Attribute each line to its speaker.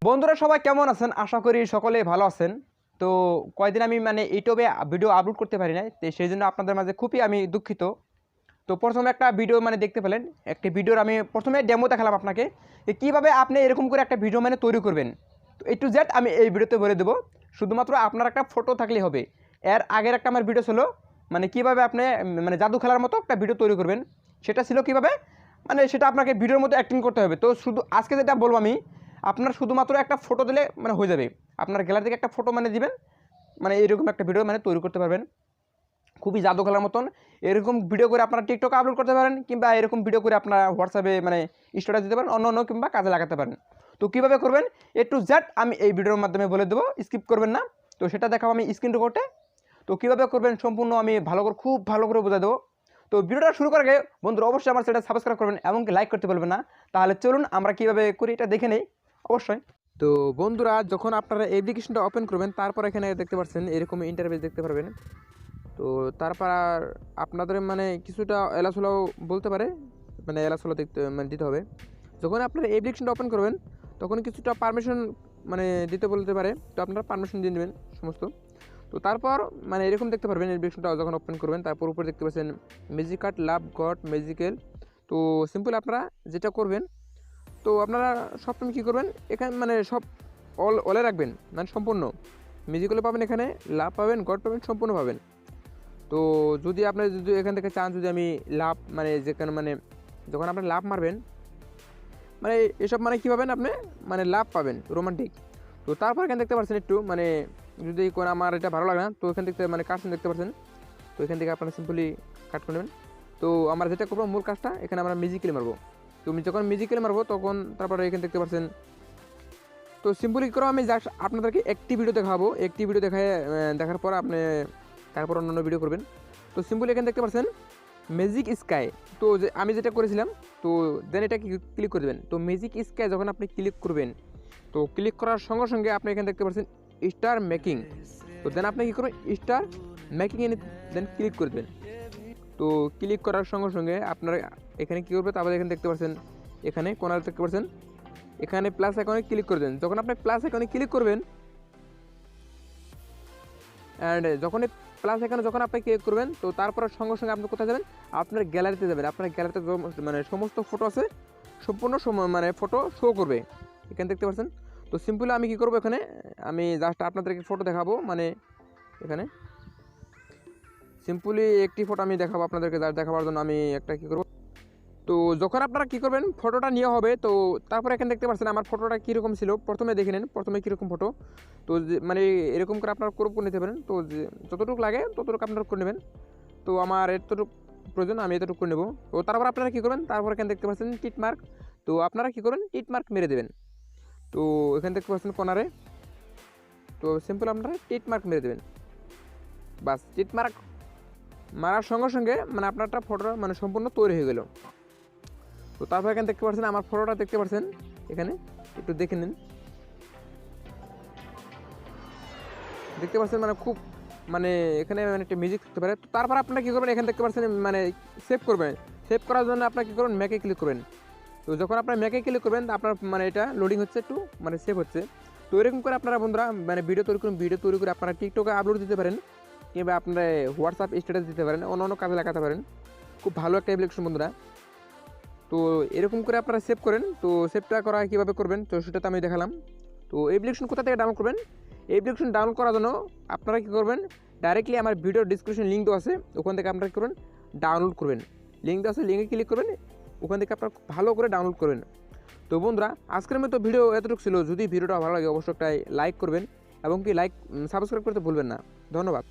Speaker 1: বন্ধুরা সবাই কেমন আছেন? আশা করি সকলে ভালো আছেন। তো কয়েকদিন আমি ইউটিউবে ভিডিও আপলোড করতে পারি নাই, তো সেই জন্য আপনাদের মাঝে খুবই আমি দুঃখিত। তো প্রথমে একটা ভিডিও দেখতে পেলেন, একটি ভিডিওর আমি প্রথমে ডেমো দেখালাম আপনাকে যে কীভাবে আপনি এরকম করে একটা ভিডিও তৈরি করবেন। তো A to Z আমি এই ভিডিওতে বলে দেবো। শুধুমাত্র আপনার একটা ফটো থাকলেই হবে। এর আগের একটা আমার ভিডিও ছিল কীভাবে আপনি জাদু খেলার মতো একটা ভিডিও তৈরি করবেন, সেটা ছিল কীভাবে সেটা আপনাকে ভিডিওর মতো অ্যাক্টিং করতে হবে। তো শুধু আজকে যেটা বলবো আমি, আপনার শুধুমাত্র একটা ফটো দিলে হয়ে যাবে। আপনার গ্যালারি থেকে একটা ফটো দিবেন, এরকম একটা ভিডিও তৈরি করতে পারবেন খুবই জাদু খেলার মতন। এরকম ভিডিও করে আপনারা টিকটকে আপলোড করতে পারেন, কিংবা এরকম ভিডিও করে আপনারা হোয়াটসঅ্যাপে স্ট্যাটাস দিতে পারেন, অন্য কিংবা কাজে লাগাতে পারেন। তো কীভাবে করবেন A to Z আমি এই ভিডিওর মাধ্যমে বলে দেবো, স্কিপ করবেন না। তো সেটা দেখাবো আমি স্ক্রিন রেকর্ডে। তো কীভাবে করবেন সম্পূর্ণ আমি খুব ভালো করে বোঝা দেবো। তো ভিডিওটা শুরু করার আগে বন্ধুরা অবশ্যই আমার চ্যানেলটা সাবস্ক্রাইব করবেন, এমনকি লাইক করতে বলবেন না। তাহলে চলুন আমরা কীভাবে করি এটা দেখে নেই অবশ্যই। তো বন্ধুরা যখন আপনারা অ্যাপ্লিকেশনটা ওপেন করবেন, তারপর এখানে দেখতে পাচ্ছেন এরকম ইন্টারফেস দেখতে পারবেন। তো তারপর আর আপনাদের কিছুটা এলাচলাও বলতে পারে, এলাচলা দেখতে দিতে হবে। যখন আপনারা অ্যাপ্লিকেশনটা ওপেন করবেন তখন কিছুটা পারমিশন দিতে বলতে পারে, তো আপনারা পারমিশন দিয়ে নেবেন সমস্ত। তো তারপর এরকম দেখতে পারবেন অ্যাপ্লিকেশনটা যখন ওপেন করবেন, তারপর উপরে দেখতে পাচ্ছেন ম্যাজিক আর্ট লাভ গড ম্যাজিক্যাল। তো সিম্পল আপনারা যেটা করবেন, তো আপনারা সবসময় কী করবেন, এখানে সব অলে রাখবেন, সম্পূর্ণ মিউজিক্যালও পাবেন, এখানে লাভ পাবেন, গড পাবেন, সম্পূর্ণ পাবেন। তো যদি এখান থেকে চান, যদি আমি লাভ যেখানে যখন আপনার লাভ মারবেন এসব কী পাবেন আপনি লাভ পাবেন রোমান্টিক। তো তারপর এখানে দেখতে পাচ্ছেন একটু যদি কোনো আমার এটা ভালো লাগে না, তো এখান থেকে কাটছেন দেখতে পাচ্ছেন। তো এখান থেকে আপনারা সিম্পলি কাট করে নেবেন। তো আমরা যেটা করবো মূল কাজটা, এখানে আমরা মিউজিক্যালি মারবো। তো যখন মিউজিক্যালি মারবো তখন তারপরে এখানে দেখতে পাচ্ছেন। তো সিম্পলি করে আমি জাস্ট আপনাদেরকে একটি ভিডিও দেখাবো, একটি ভিডিও দেখার পর আপনি তারপর অন্যান্য ভিডিও করবেন। তো সিম্পলি এখানে দেখতে পাচ্ছেন ম্যাজিক স্কাই। তো আমি যেটা করেছিলাম, তো দেন এটা ক্লিক করে দেবেন। তো ম্যাজিক স্কাই যখন আপনি ক্লিক করবেন, তো ক্লিক করার সঙ্গে সঙ্গে আপনি এখানে দেখতে পাচ্ছেন স্টার মেকিং। তো দেন আপনি কী করবেন, স্টার মেকিং এ দেন ক্লিক করে দেবেন। তো ক্লিক করার সঙ্গে সঙ্গে আপনারা এখানে কী করবে, তারপরে এখানে দেখতে পাচ্ছেন এখানে কোনার দেখতে পাচ্ছেন এখানে প্লাস আইকনে ক্লিক করে দেন। যখন আপনি প্লাস আইকনে ক্লিক করবেন, অ্যান্ড যখন এই প্লাস আইকনে যখন আপনি ক্লিক করবেন, তো তারপর সঙ্গে সঙ্গে আপনি কোথায় যাবেন, আপনার গ্যালারিতে যাবেন। আপনার গ্যালারিতে সমস্ত ফটো আছে, সম্পূর্ণ ফটো শো করবে, এখানে দেখতে পাচ্ছেন। তো সিম্পলি আমি কী করবো, এখানে আমি জাস্ট আপনাদেরকে ফটো দেখাবো, এখানে সিম্পলি একটি ফটো আমি দেখাবো আপনাদেরকে। জাস্ট দেখাবার জন্য আমি একটা কী করবো, তো যখন আপনারা কী করবেন ফটোটা নিয়ে হবে, তো তারপর এখানে দেখতে পাচ্ছেন আমার ফটোটা কীরকম ছিল, প্রথমে দেখে নেন প্রথমে কীরকম ফটো। তো এরকম করে আপনারা ক্রপ করে নিতে পারেন। তো যতটুকু লাগে ততটুকু আপনারা করে নেবেন। তো আমার এতটুকু প্রয়োজন, আমি এতটুকু করে নেব। তো তারপর আপনারা কী করবেন, তারপর এখানে দেখতে পাচ্ছেন টিট মার্ক। তো আপনারা কী করবেন, টিট মার্ক মেরে দেবেন। তো এখানে দেখতে পাচ্ছেন কর্নারে, তো সিম্পল আপনারা টিট মার্ক মেরে দেবেন। বাস টিট মার্ক মারার সঙ্গে সঙ্গে আপনারটা ফটোটা সম্পূর্ণ তৈরি হয়ে গেল। তো তারপর এখানে দেখতে পাচ্ছেন আমার ফটোটা দেখতে পাচ্ছেন, এখানে একটু দেখে নিন, দেখতে পাচ্ছেন খুব এখানে একটা মিউজিক থাকতে পারে। তো তারপর আপনারা কী করবেন, এখানে দেখতে পাচ্ছেন সেভ করবেন। সেভ করার জন্য আপনারা কী করবেন, ম্যাকে ক্লিক করবেন। তো যখন আপনার ম্যাকে ক্লিক করবেন, আপনার এটা লোডিং হচ্ছে, একটু সেভ হচ্ছে। তো এরকম করে আপনারা বন্ধুরা ভিডিও তৈরি করুন। ভিডিও তৈরি করে আপনারা টিকটকে আপলোড দিতে পারেন, কিংবা আপনারা হোয়াটসঅ্যাপ স্ট্যাটাস দিতে পারেন, অন্য কাজে লাগাতে পারেন। খুব ভালো একটা অ্যাপ্লিকেশন বন্ধুরা। তো এরকম করে আপনারা সেভ করেন। তো সেভটা করা কীভাবে করবেন, তো সেটা তো আমি দেখালাম। তো অ্যাপ্লিকেশন কোথা থেকে ডাউনলোড করবেন, অ্যাপ্লিকেশন ডাউনলোড করার জন্য আপনারা কী করবেন, ডাইরেক্টলি আমার ভিডিও ডিসক্রিপশন লিঙ্ক দেওয়া আছে, ওখান থেকে আপনারা কী করবেন, ডাউনলোড করবেন। লিঙ্ক দেওয়া আছে, লিঙ্কে ক্লিক করবেন, ওখান থেকে আপনারা ভালো করে ডাউনলোড করবেন। তো বন্ধুরা আজকের মতো ভিডিও এতটুকু ছিল। যদি ভিডিওটা ভালো লাগে অবশ্যই একটা লাইক করবেন, এবং কি সাবস্ক্রাইব করতে ভুলবেন না। ধন্যবাদ।